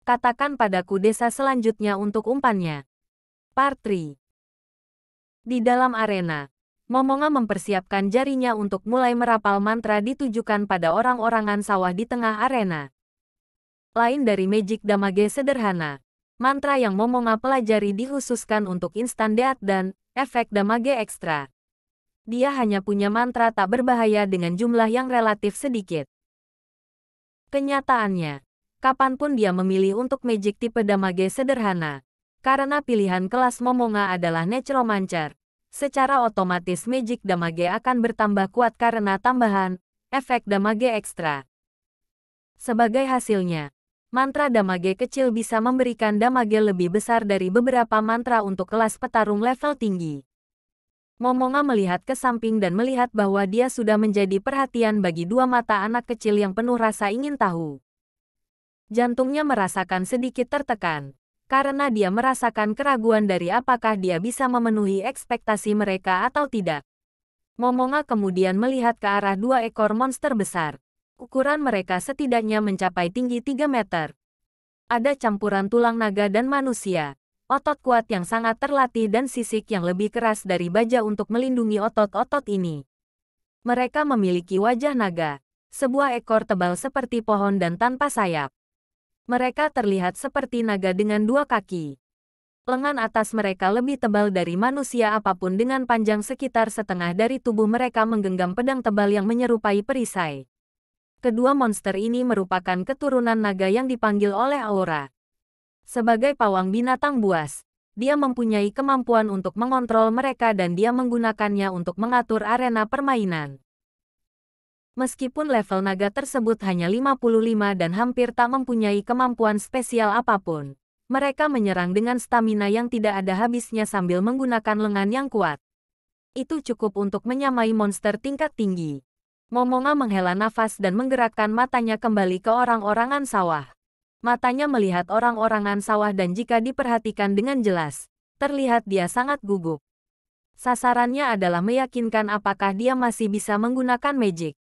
Katakan padaku desa selanjutnya untuk umpannya. Part 3. Di dalam arena, Momonga mempersiapkan jarinya untuk mulai merapal mantra ditujukan pada orang-orangan sawah di tengah arena. Lain dari magic damage sederhana, mantra yang Momonga pelajari dikhususkan untuk instan death dan efek damage ekstra. Dia hanya punya mantra tak berbahaya dengan jumlah yang relatif sedikit. Kenyataannya, kapanpun dia memilih untuk magic tipe damage sederhana, karena pilihan kelas Momonga adalah Necromancer, secara otomatis magic damage akan bertambah kuat karena tambahan efek damage ekstra. Sebagai hasilnya, mantra damage kecil bisa memberikan damage lebih besar dari beberapa mantra untuk kelas petarung level tinggi. Momonga melihat ke samping dan melihat bahwa dia sudah menjadi perhatian bagi dua mata anak kecil yang penuh rasa ingin tahu. Jantungnya merasakan sedikit tertekan, karena dia merasakan keraguan dari apakah dia bisa memenuhi ekspektasi mereka atau tidak. Momonga kemudian melihat ke arah dua ekor monster besar. Ukuran mereka setidaknya mencapai tinggi 3 meter. Ada campuran tulang naga dan manusia. Otot kuat yang sangat terlatih dan sisik yang lebih keras dari baja untuk melindungi otot-otot ini. Mereka memiliki wajah naga, sebuah ekor tebal seperti pohon dan tanpa sayap. Mereka terlihat seperti naga dengan dua kaki. Lengan atas mereka lebih tebal dari manusia apapun dengan panjang sekitar setengah dari tubuh mereka menggenggam pedang tebal yang menyerupai perisai. Kedua monster ini merupakan keturunan naga yang dipanggil oleh Aura. Sebagai pawang binatang buas, dia mempunyai kemampuan untuk mengontrol mereka dan dia menggunakannya untuk mengatur arena permainan. Meskipun level naga tersebut hanya 55 dan hampir tak mempunyai kemampuan spesial apapun, mereka menyerang dengan stamina yang tidak ada habisnya sambil menggunakan lengan yang kuat. Itu cukup untuk menyamai monster tingkat tinggi. Momonga menghela nafas dan menggerakkan matanya kembali ke orang-orangan sawah. Matanya melihat orang-orangan sawah dan jika diperhatikan dengan jelas, terlihat dia sangat gugup. Sasarannya adalah meyakinkan apakah dia masih bisa menggunakan magic.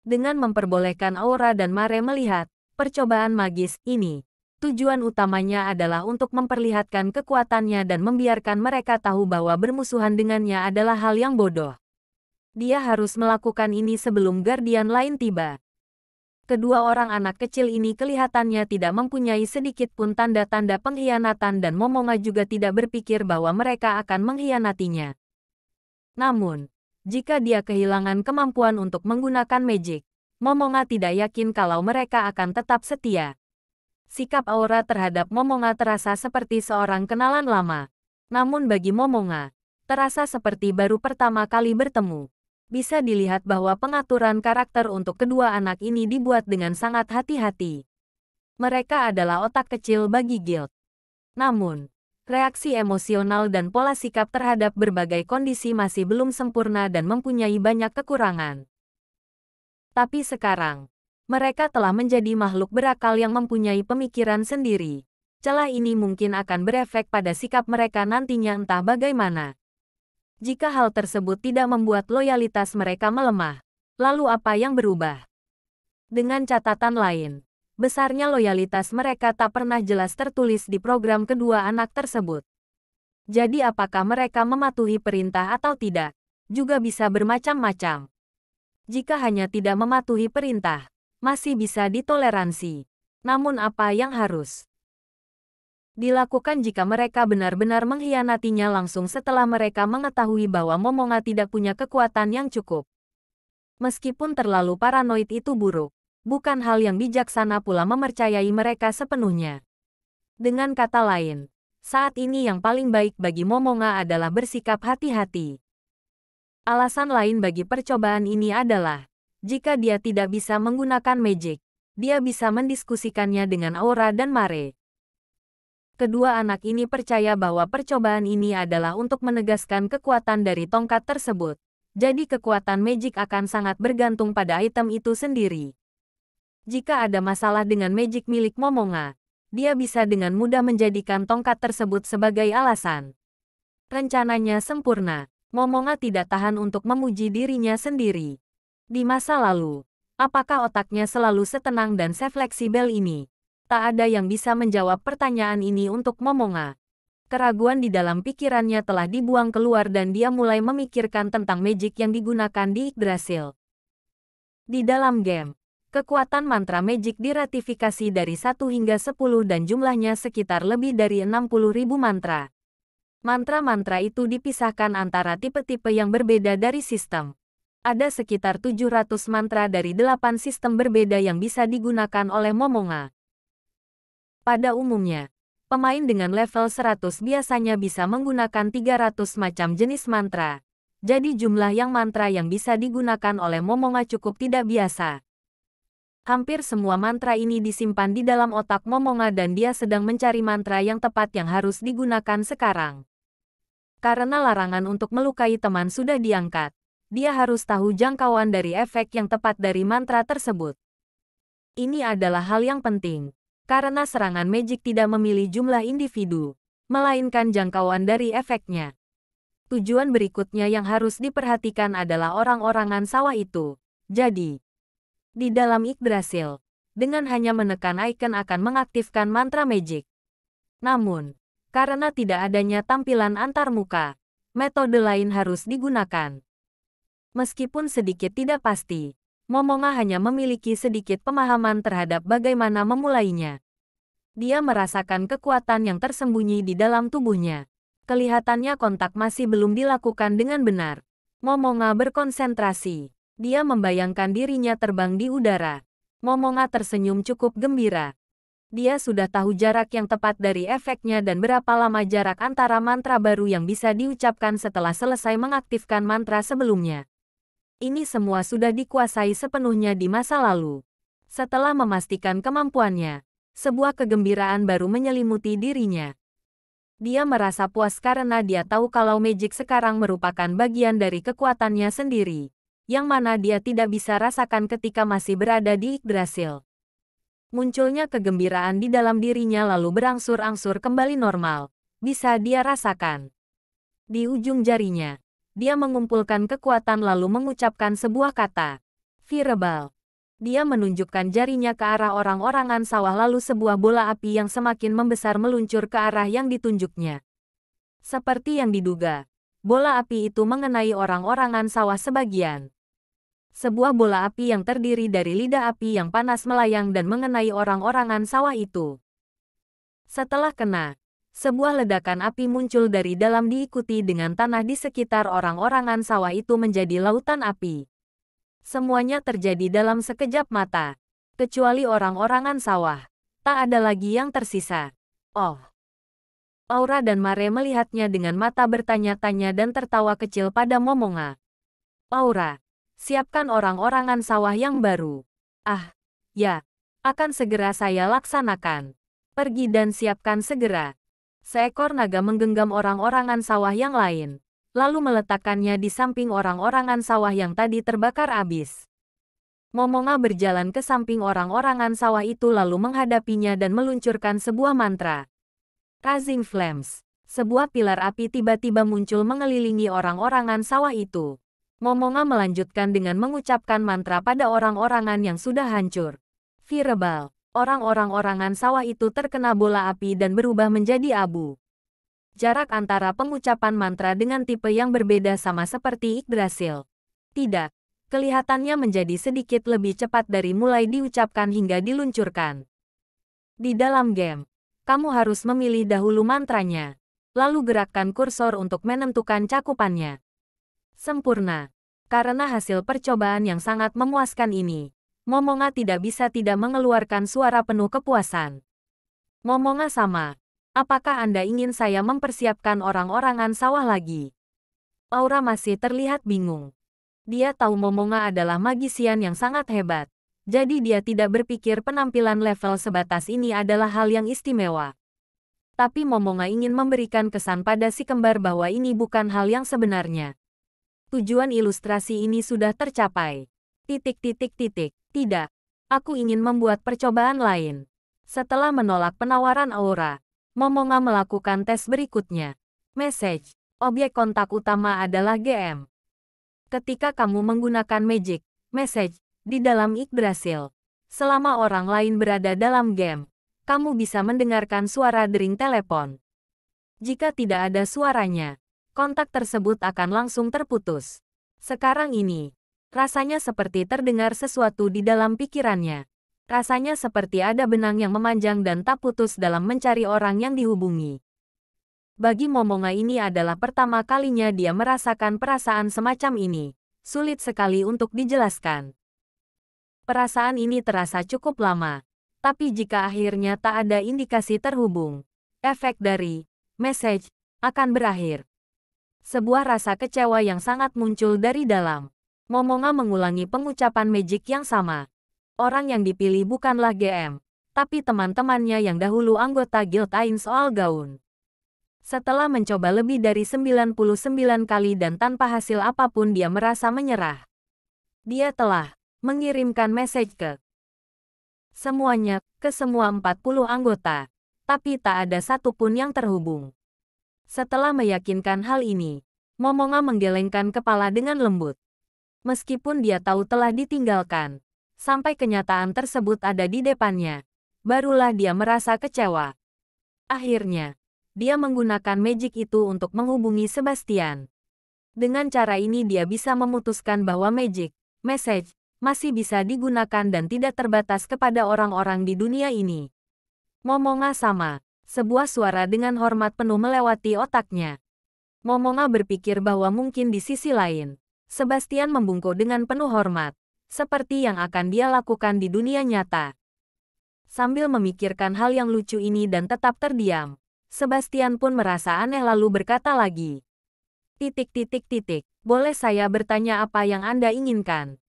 Dengan memperbolehkan Aura dan Mare melihat percobaan magis ini, tujuan utamanya adalah untuk memperlihatkan kekuatannya dan membiarkan mereka tahu bahwa bermusuhan dengannya adalah hal yang bodoh. Dia harus melakukan ini sebelum Guardian lain tiba. Kedua orang anak kecil ini kelihatannya tidak mempunyai sedikit pun tanda-tanda pengkhianatan dan Momonga juga tidak berpikir bahwa mereka akan mengkhianatinya. Namun, jika dia kehilangan kemampuan untuk menggunakan magic, Momonga tidak yakin kalau mereka akan tetap setia. Sikap Aura terhadap Momonga terasa seperti seorang kenalan lama. Namun bagi Momonga, terasa seperti baru pertama kali bertemu. Bisa dilihat bahwa pengaturan karakter untuk kedua anak ini dibuat dengan sangat hati-hati. Mereka adalah otak kecil bagi guild. Namun, reaksi emosional dan pola sikap terhadap berbagai kondisi masih belum sempurna dan mempunyai banyak kekurangan. Tapi sekarang, mereka telah menjadi makhluk berakal yang mempunyai pemikiran sendiri. Celah ini mungkin akan berefek pada sikap mereka nantinya entah bagaimana. Jika hal tersebut tidak membuat loyalitas mereka melemah, lalu apa yang berubah? Dengan catatan lain, besarnya loyalitas mereka tak pernah jelas tertulis di program kedua anak tersebut. Jadi apakah mereka mematuhi perintah atau tidak, juga bisa bermacam-macam. Jika hanya tidak mematuhi perintah, masih bisa ditoleransi. Namun apa yang harus dilakukan jika mereka benar-benar mengkhianatinya langsung setelah mereka mengetahui bahwa Momonga tidak punya kekuatan yang cukup? Meskipun terlalu paranoid itu buruk, bukan hal yang bijaksana pula mempercayai mereka sepenuhnya. Dengan kata lain, saat ini yang paling baik bagi Momonga adalah bersikap hati-hati. Alasan lain bagi percobaan ini adalah, jika dia tidak bisa menggunakan magic, dia bisa mendiskusikannya dengan Aura dan Mare. Kedua anak ini percaya bahwa percobaan ini adalah untuk menegaskan kekuatan dari tongkat tersebut. Jadi kekuatan magic akan sangat bergantung pada item itu sendiri. Jika ada masalah dengan magic milik Momonga, dia bisa dengan mudah menjadikan tongkat tersebut sebagai alasan. Rencananya sempurna. Momonga tidak tahan untuk memuji dirinya sendiri. Di masa lalu, apakah otaknya selalu setenang dan sefleksibel ini? Tak ada yang bisa menjawab pertanyaan ini untuk Momonga. Keraguan di dalam pikirannya telah dibuang keluar dan dia mulai memikirkan tentang magic yang digunakan di Yggdrasil. Di dalam game, kekuatan mantra magic diratifikasi dari 1 hingga 10 dan jumlahnya sekitar lebih dari 60.000 mantra. Mantra-mantra itu dipisahkan antara tipe-tipe yang berbeda dari sistem. Ada sekitar 700 mantra dari 8 sistem berbeda yang bisa digunakan oleh Momonga. Pada umumnya, pemain dengan level 100 biasanya bisa menggunakan 300 macam jenis mantra. Jadi jumlah mantra yang bisa digunakan oleh Momonga cukup tidak biasa. Hampir semua mantra ini disimpan di dalam otak Momonga dan dia sedang mencari mantra yang tepat yang harus digunakan sekarang. Karena larangan untuk melukai teman sudah diangkat, dia harus tahu jangkauan dari efek yang tepat dari mantra tersebut. Ini adalah hal yang penting, karena serangan magic tidak memilih jumlah individu, melainkan jangkauan dari efeknya. Tujuan berikutnya yang harus diperhatikan adalah orang-orangan sawah itu. Jadi, di dalam Yggdrasil, dengan hanya menekan icon akan mengaktifkan mantra magic. Namun, karena tidak adanya tampilan antar muka, metode lain harus digunakan. Meskipun sedikit tidak pasti, Momonga hanya memiliki sedikit pemahaman terhadap bagaimana memulainya. Dia merasakan kekuatan yang tersembunyi di dalam tubuhnya. Kelihatannya kontak masih belum dilakukan dengan benar. Momonga berkonsentrasi. Dia membayangkan dirinya terbang di udara. Momonga tersenyum cukup gembira. Dia sudah tahu jarak yang tepat dari efeknya dan berapa lama jarak antara mantra baru yang bisa diucapkan setelah selesai mengaktifkan mantra sebelumnya. Ini semua sudah dikuasai sepenuhnya di masa lalu. Setelah memastikan kemampuannya, sebuah kegembiraan baru menyelimuti dirinya. Dia merasa puas karena dia tahu kalau magic sekarang merupakan bagian dari kekuatannya sendiri, yang mana dia tidak bisa rasakan ketika masih berada di Yggdrasil. Munculnya kegembiraan di dalam dirinya lalu berangsur-angsur kembali normal, bisa dia rasakan. Di ujung jarinya, dia mengumpulkan kekuatan lalu mengucapkan sebuah kata, Fireball. Dia menunjukkan jarinya ke arah orang-orangan sawah lalu sebuah bola api yang semakin membesar meluncur ke arah yang ditunjuknya. Seperti yang diduga, bola api itu mengenai orang-orangan sawah sebagian. Sebuah bola api yang terdiri dari lidah api yang panas melayang dan mengenai orang-orangan sawah itu. Setelah kena, sebuah ledakan api muncul dari dalam diikuti dengan tanah di sekitar orang-orangan sawah itu menjadi lautan api. Semuanya terjadi dalam sekejap mata. Kecuali orang-orangan sawah. Tak ada lagi yang tersisa. Oh. Aura dan Mare melihatnya dengan mata bertanya-tanya dan tertawa kecil pada Momonga. Aura, siapkan orang-orangan sawah yang baru. Ah, ya. Akan segera saya laksanakan. Pergi dan siapkan segera. Seekor naga menggenggam orang-orangan sawah yang lain, lalu meletakkannya di samping orang-orangan sawah yang tadi terbakar habis. Momonga berjalan ke samping orang-orangan sawah itu lalu menghadapinya dan meluncurkan sebuah mantra. Rising Flames. Sebuah pilar api tiba-tiba muncul mengelilingi orang-orangan sawah itu. Momonga melanjutkan dengan mengucapkan mantra pada orang-orangan yang sudah hancur. Fireball. Orang-orangan sawah itu terkena bola api dan berubah menjadi abu. Jarak antara pengucapan mantra dengan tipe yang berbeda sama seperti Yggdrasil. Tidak, kelihatannya menjadi sedikit lebih cepat dari mulai diucapkan hingga diluncurkan. Di dalam game, kamu harus memilih dahulu mantranya, lalu gerakkan kursor untuk menentukan cakupannya. Sempurna. Karena hasil percobaan yang sangat memuaskan ini, Momonga tidak bisa tidak mengeluarkan suara penuh kepuasan. Momonga sama. Apakah Anda ingin saya mempersiapkan orang-orangan sawah lagi? Aura masih terlihat bingung. Dia tahu Momonga adalah magisian yang sangat hebat. Jadi dia tidak berpikir penampilan level sebatas ini adalah hal yang istimewa. Tapi Momonga ingin memberikan kesan pada si kembar bahwa ini bukan hal yang sebenarnya. Tujuan ilustrasi ini sudah tercapai. Tidak, aku ingin membuat percobaan lain. Setelah menolak penawaran Aura, Momonga melakukan tes berikutnya. Message. Objek kontak utama adalah GM. Ketika kamu menggunakan magic, message, di dalam Yggdrasil, selama orang lain berada dalam game, kamu bisa mendengarkan suara dering telepon. Jika tidak ada suaranya, kontak tersebut akan langsung terputus. Sekarang ini, rasanya seperti terdengar sesuatu di dalam pikirannya. Rasanya seperti ada benang yang memanjang dan tak putus dalam mencari orang yang dihubungi. Bagi Momonga ini adalah pertama kalinya dia merasakan perasaan semacam ini. Sulit sekali untuk dijelaskan. Perasaan ini terasa cukup lama. Tapi jika akhirnya tak ada indikasi terhubung, efek dari message akan berakhir. Sebuah rasa kecewa yang sangat muncul dari dalam. Momonga mengulangi pengucapan magic yang sama. Orang yang dipilih bukanlah GM, tapi teman-temannya yang dahulu anggota Guild Ain Soal Gaun. Setelah mencoba lebih dari 99 kali dan tanpa hasil apapun dia merasa menyerah. Dia telah mengirimkan message ke semuanya, ke semua 40 anggota, tapi tak ada satupun yang terhubung. Setelah meyakinkan hal ini, Momonga menggelengkan kepala dengan lembut. Meskipun dia tahu telah ditinggalkan, sampai kenyataan tersebut ada di depannya, barulah dia merasa kecewa. Akhirnya, dia menggunakan magic itu untuk menghubungi Sebastian. Dengan cara ini dia bisa memutuskan bahwa magic, message, masih bisa digunakan dan tidak terbatas kepada orang-orang di dunia ini. Momonga sama, sebuah suara dengan hormat penuh melewati otaknya. Momonga berpikir bahwa mungkin di sisi lain, Sebastian membungkuk dengan penuh hormat, seperti yang akan dia lakukan di dunia nyata. Sambil memikirkan hal yang lucu ini dan tetap terdiam, Sebastian pun merasa aneh lalu berkata lagi. Boleh saya bertanya apa yang Anda inginkan?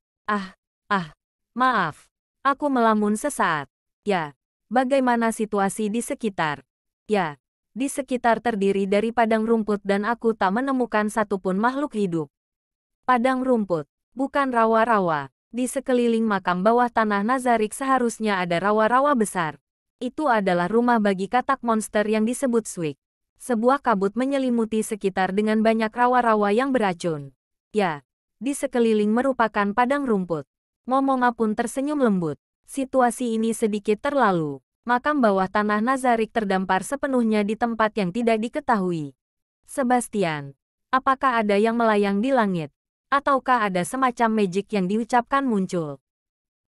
Maaf. Aku melamun sesaat. Ya, bagaimana situasi di sekitar? Ya, di sekitar terdiri dari padang rumput dan aku tak menemukan satupun makhluk hidup. Padang rumput, bukan rawa-rawa. Di sekeliling makam bawah tanah Nazarik seharusnya ada rawa-rawa besar. Itu adalah rumah bagi katak monster yang disebut Swig. Sebuah kabut menyelimuti sekitar dengan banyak rawa-rawa yang beracun. Ya, di sekeliling merupakan padang rumput. Momonga pun tersenyum lembut. Situasi ini sedikit terlalu. Makam bawah tanah Nazarik terdampar sepenuhnya di tempat yang tidak diketahui. Sebastian, apakah ada yang melayang di langit? Ataukah ada semacam magic yang diucapkan muncul?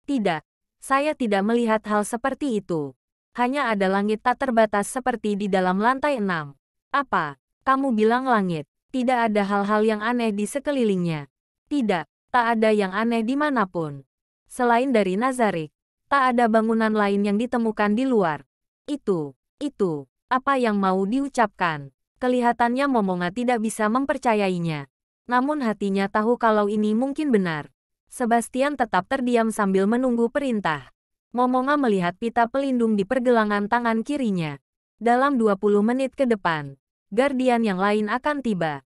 Tidak, saya tidak melihat hal seperti itu. Hanya ada langit tak terbatas seperti di dalam lantai 6. Apa? Kamu bilang langit? Tidak ada hal-hal yang aneh di sekelilingnya. Tidak, tak ada yang aneh dimanapun. Selain dari Nazarik, tak ada bangunan lain yang ditemukan di luar. Itu, apa yang mau diucapkan? Kelihatannya Momonga tidak bisa mempercayainya. Namun hatinya tahu kalau ini mungkin benar. Sebastian tetap terdiam sambil menunggu perintah. Momonga melihat pita pelindung di pergelangan tangan kirinya. Dalam 20 menit ke depan, Guardian yang lain akan tiba.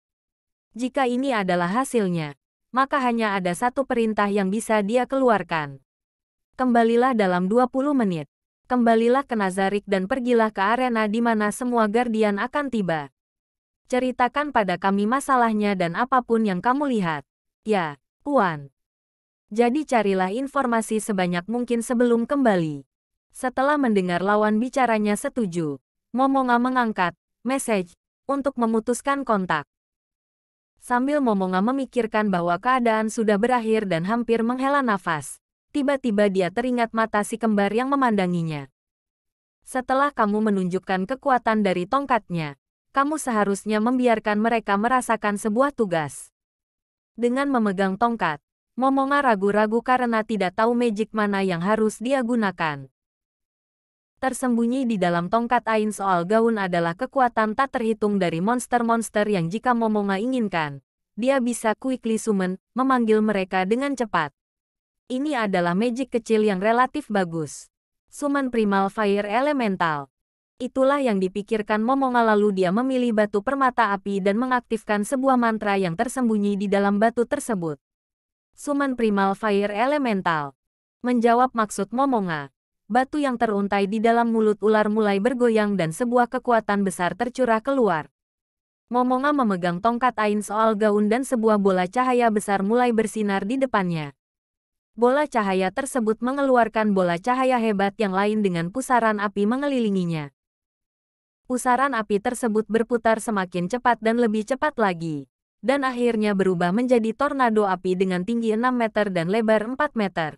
Jika ini adalah hasilnya, maka hanya ada satu perintah yang bisa dia keluarkan. Kembalilah dalam 20 menit. Kembalilah ke Nazarik dan pergilah ke arena di mana semua Guardian akan tiba. Ceritakan pada kami masalahnya dan apapun yang kamu lihat. Ya, Tuan. Jadi carilah informasi sebanyak mungkin sebelum kembali. Setelah mendengar lawan bicaranya setuju, Momonga mengangkat message untuk memutuskan kontak. Sambil Momonga memikirkan bahwa keadaan sudah berakhir dan hampir menghela nafas, tiba-tiba dia teringat mata si kembar yang memandanginya. Setelah kamu menunjukkan kekuatan dari tongkatnya, kamu seharusnya membiarkan mereka merasakan sebuah tugas. Dengan memegang tongkat, Momonga ragu-ragu karena tidak tahu magic mana yang harus dia gunakan. Tersembunyi di dalam tongkat Ain Soal Gaun adalah kekuatan tak terhitung dari monster-monster yang jika Momonga inginkan, dia bisa quickly summon, memanggil mereka dengan cepat. Ini adalah magic kecil yang relatif bagus. Summon Primal Fire Elemental. Itulah yang dipikirkan Momonga lalu dia memilih batu permata api dan mengaktifkan sebuah mantra yang tersembunyi di dalam batu tersebut. Summon Primal Fire Elemental. Menjawab maksud Momonga, batu yang teruntai di dalam mulut ular mulai bergoyang dan sebuah kekuatan besar tercurah keluar. Momonga memegang tongkat Ain Soal Gaun dan sebuah bola cahaya besar mulai bersinar di depannya. Bola cahaya tersebut mengeluarkan bola cahaya hebat yang lain dengan pusaran api mengelilinginya. Pusaran api tersebut berputar semakin cepat dan lebih cepat lagi, dan akhirnya berubah menjadi tornado api dengan tinggi 6 meter dan lebar 4 meter.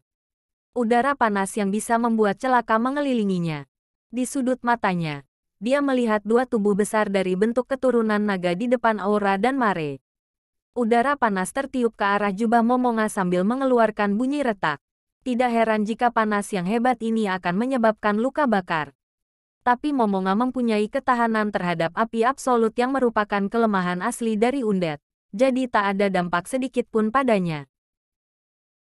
Udara panas yang bisa membuat celaka mengelilinginya. Di sudut matanya, dia melihat dua tubuh besar dari bentuk keturunan naga di depan Aura dan Mare. Udara panas tertiup ke arah jubah Momonga sambil mengeluarkan bunyi retak. Tidak heran jika panas yang hebat ini akan menyebabkan luka bakar. Tapi Momonga mempunyai ketahanan terhadap api absolut yang merupakan kelemahan asli dari undead. Jadi tak ada dampak sedikit pun padanya.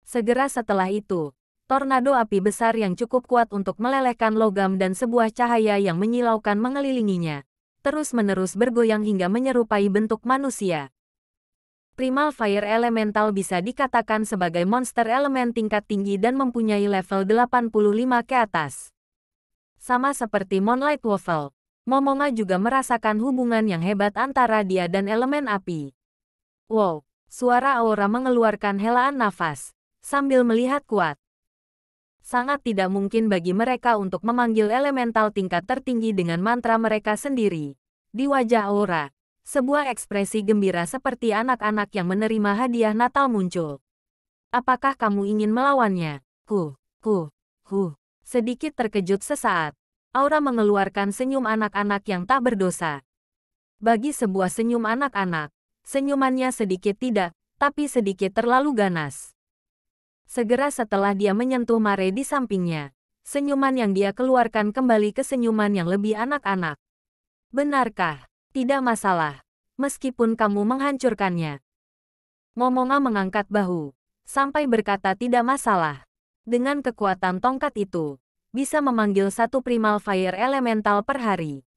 Segera setelah itu, tornado api besar yang cukup kuat untuk melelehkan logam dan sebuah cahaya yang menyilaukan mengelilinginya, terus-menerus bergoyang hingga menyerupai bentuk manusia. Primal Fire Elemental bisa dikatakan sebagai monster elemen tingkat tinggi dan mempunyai level 85 ke atas. Sama seperti Moonlight Waffle, Momonga juga merasakan hubungan yang hebat antara dia dan elemen api. Wow, suara Aura mengeluarkan helaan nafas, sambil melihat kuat. Sangat tidak mungkin bagi mereka untuk memanggil elemental tingkat tertinggi dengan mantra mereka sendiri. Di wajah Aura, sebuah ekspresi gembira seperti anak-anak yang menerima hadiah Natal muncul. Apakah kamu ingin melawannya? Sedikit terkejut sesaat, Aura mengeluarkan senyum anak-anak yang tak berdosa. Bagi sebuah senyum anak-anak, senyumannya sedikit tidak, tapi sedikit terlalu ganas. Segera setelah dia menyentuh Mare di sampingnya, senyuman yang dia keluarkan kembali ke senyuman yang lebih anak-anak. Benarkah? Tidak masalah, meskipun kamu menghancurkannya. Momonga mengangkat bahu, sampai berkata tidak masalah. Dengan kekuatan tongkat itu, bisa memanggil satu Primal Fire Elemental per hari.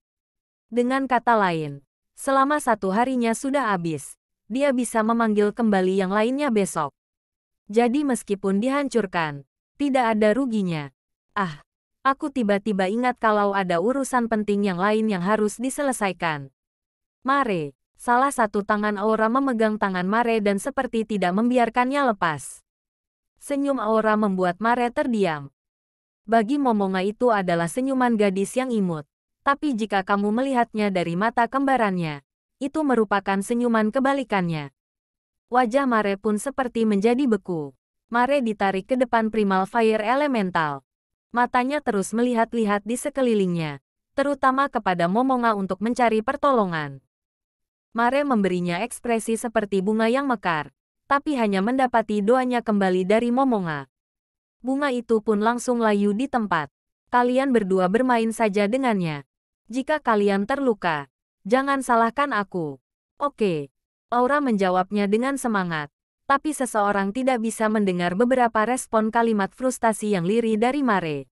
Dengan kata lain, selama satu harinya sudah habis, dia bisa memanggil kembali yang lainnya besok. Jadi meskipun dihancurkan, tidak ada ruginya. Aku tiba-tiba ingat kalau ada urusan penting yang lain yang harus diselesaikan. Mare, salah satu tangan Aura memegang tangan Mare dan seperti tidak membiarkannya lepas. Senyum Aura membuat Mare terdiam. Bagi Momonga itu adalah senyuman gadis yang imut. Tapi jika kamu melihatnya dari mata kembarannya, itu merupakan senyuman kebalikannya. Wajah Mare pun seperti menjadi beku. Mare ditarik ke depan Primal Fire Elemental. Matanya terus melihat-lihat di sekelilingnya, terutama kepada Momonga untuk mencari pertolongan. Mare memberinya ekspresi seperti bunga yang mekar, tapi hanya mendapati doanya kembali dari Momonga. Bunga itu pun langsung layu di tempat. Kalian berdua bermain saja dengannya. Jika kalian terluka, jangan salahkan aku. Oke. Aura menjawabnya dengan semangat. Tapi seseorang tidak bisa mendengar beberapa respon kalimat frustasi yang lirih dari Mare.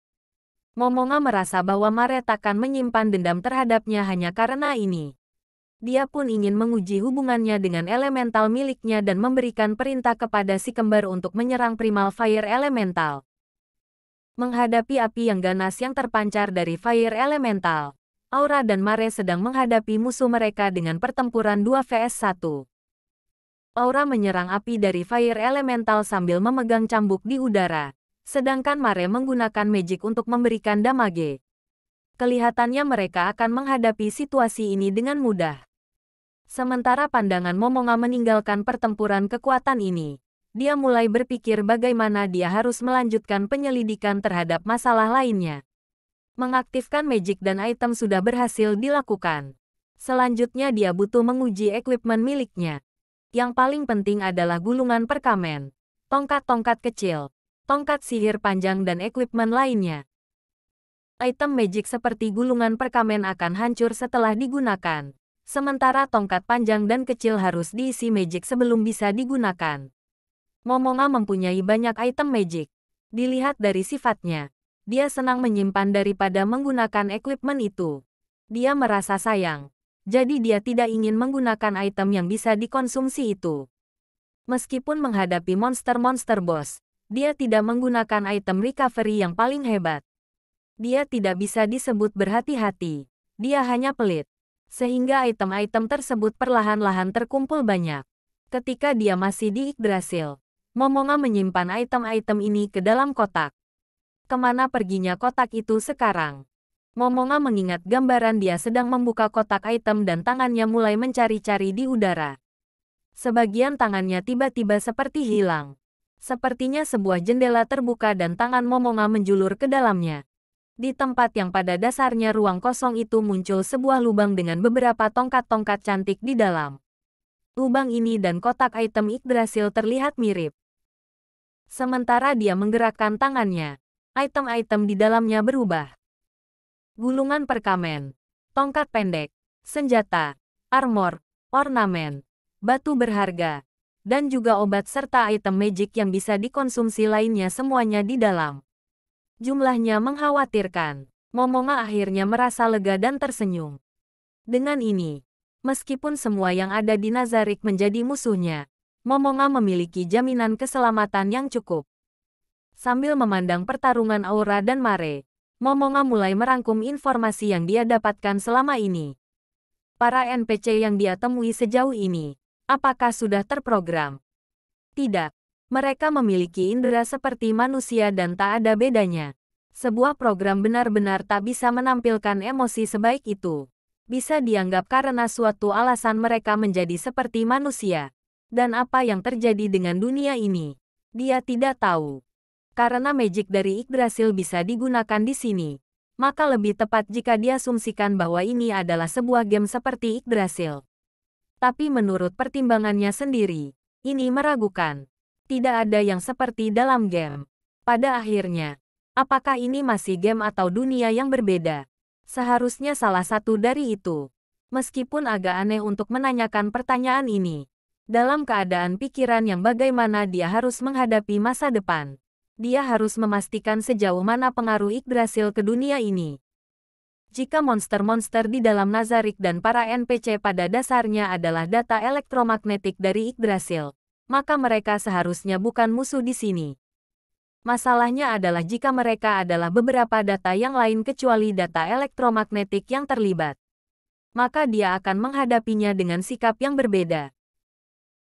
Momonga merasa bahwa Mare takkan menyimpan dendam terhadapnya hanya karena ini. Dia pun ingin menguji hubungannya dengan elemental miliknya dan memberikan perintah kepada si kembar untuk menyerang Primal Fire Elemental. Menghadapi api yang ganas yang terpancar dari Fire Elemental, Aura dan Mare sedang menghadapi musuh mereka dengan pertempuran 2 vs 1. Aura menyerang api dari Fire Elemental sambil memegang cambuk di udara, sedangkan Mare menggunakan magic untuk memberikan damage. Kelihatannya mereka akan menghadapi situasi ini dengan mudah. Sementara pandangan Momonga meninggalkan pertempuran kekuatan ini, dia mulai berpikir bagaimana dia harus melanjutkan penyelidikan terhadap masalah lainnya. Mengaktifkan magic dan item sudah berhasil dilakukan. Selanjutnya dia butuh menguji equipment miliknya. Yang paling penting adalah gulungan perkamen, tongkat-tongkat kecil, tongkat sihir panjang dan equipment lainnya. Item magic seperti gulungan perkamen akan hancur setelah digunakan. Sementara tongkat panjang dan kecil harus diisi magic sebelum bisa digunakan. Momonga mempunyai banyak item magic. Dilihat dari sifatnya, dia senang menyimpan daripada menggunakan equipment itu. Dia merasa sayang, jadi dia tidak ingin menggunakan item yang bisa dikonsumsi itu. Meskipun menghadapi monster-monster boss, dia tidak menggunakan item recovery yang paling hebat. Dia tidak bisa disebut berhati-hati, dia hanya pelit. Sehingga item-item tersebut perlahan-lahan terkumpul banyak. Ketika dia masih di Yggdrasil, Momonga menyimpan item-item ini ke dalam kotak. Kemana perginya kotak itu sekarang? Momonga mengingat gambaran dia sedang membuka kotak item dan tangannya mulai mencari-cari di udara. Sebagian tangannya tiba-tiba seperti hilang. Sepertinya sebuah jendela terbuka dan tangan Momonga menjulur ke dalamnya. Di tempat yang pada dasarnya ruang kosong itu muncul sebuah lubang dengan beberapa tongkat-tongkat cantik di dalam. Lubang ini dan kotak item Yggdrasil terlihat mirip. Sementara dia menggerakkan tangannya, item-item di dalamnya berubah. Gulungan perkamen, tongkat pendek, senjata, armor, ornamen, batu berharga, dan juga obat serta item magic yang bisa dikonsumsi lainnya semuanya di dalam. Jumlahnya mengkhawatirkan. Momonga akhirnya merasa lega dan tersenyum. Dengan ini, meskipun semua yang ada di Nazarik menjadi musuhnya, Momonga memiliki jaminan keselamatan yang cukup. Sambil memandang pertarungan Aura dan Mare, Momonga mulai merangkum informasi yang dia dapatkan selama ini. Para NPC yang dia temui sejauh ini, apakah sudah terprogram? Tidak. Mereka memiliki indera seperti manusia dan tak ada bedanya. Sebuah program benar-benar tak bisa menampilkan emosi sebaik itu. Bisa dianggap karena suatu alasan mereka menjadi seperti manusia. Dan apa yang terjadi dengan dunia ini? Dia tidak tahu. Karena magic dari Yggdrasil bisa digunakan di sini, maka lebih tepat jika diasumsikan bahwa ini adalah sebuah game seperti Yggdrasil. Tapi menurut pertimbangannya sendiri, ini meragukan. Tidak ada yang seperti dalam game. Pada akhirnya, apakah ini masih game atau dunia yang berbeda? Seharusnya salah satu dari itu. Meskipun agak aneh untuk menanyakan pertanyaan ini. Dalam keadaan pikiran yang bagaimana dia harus menghadapi masa depan. Dia harus memastikan sejauh mana pengaruh Yggdrasil ke dunia ini. Jika monster-monster di dalam Nazarik dan para NPC pada dasarnya adalah data elektromagnetik dari Yggdrasil, maka mereka seharusnya bukan musuh di sini. Masalahnya adalah jika mereka adalah beberapa data yang lain kecuali data elektromagnetik yang terlibat. Maka dia akan menghadapinya dengan sikap yang berbeda.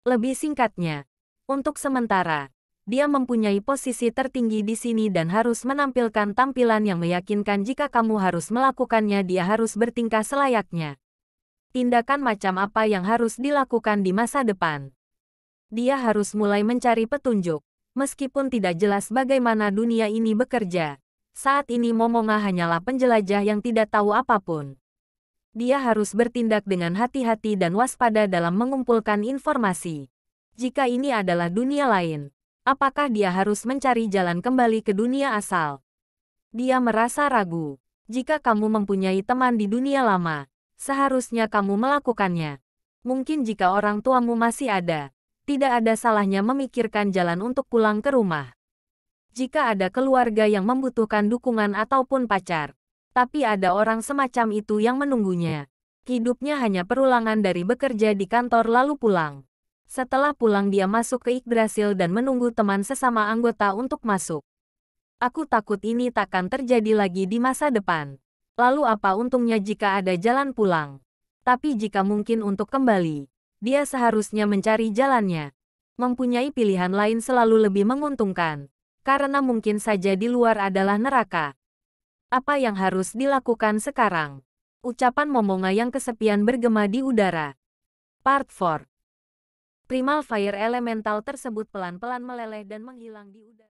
Lebih singkatnya, untuk sementara, dia mempunyai posisi tertinggi di sini dan harus menampilkan tampilan yang meyakinkan jika kamu harus melakukannya dia harus bertingkah selayaknya. Tindakan macam apa yang harus dilakukan di masa depan? Dia harus mulai mencari petunjuk, meskipun tidak jelas bagaimana dunia ini bekerja. Saat ini Momonga hanyalah penjelajah yang tidak tahu apapun. Dia harus bertindak dengan hati-hati dan waspada dalam mengumpulkan informasi. Jika ini adalah dunia lain, apakah dia harus mencari jalan kembali ke dunia asal? Dia merasa ragu. Jika kamu mempunyai teman di dunia lama, seharusnya kamu melakukannya. Mungkin jika orang tuamu masih ada, tidak ada salahnya memikirkan jalan untuk pulang ke rumah. Jika ada keluarga yang membutuhkan dukungan ataupun pacar, tapi ada orang semacam itu yang menunggunya. Hidupnya hanya perulangan dari bekerja di kantor lalu pulang. Setelah pulang dia masuk ke Yggdrasil dan menunggu teman sesama anggota untuk masuk. Aku takut ini takkan terjadi lagi di masa depan. Lalu apa untungnya jika ada jalan pulang? Tapi jika mungkin untuk kembali, dia seharusnya mencari jalannya. Mempunyai pilihan lain selalu lebih menguntungkan. Karena mungkin saja di luar adalah neraka. Apa yang harus dilakukan sekarang? Ucapan Momonga yang kesepian bergema di udara. Part 4. Primal Fire Elemental tersebut pelan-pelan meleleh dan menghilang di udara.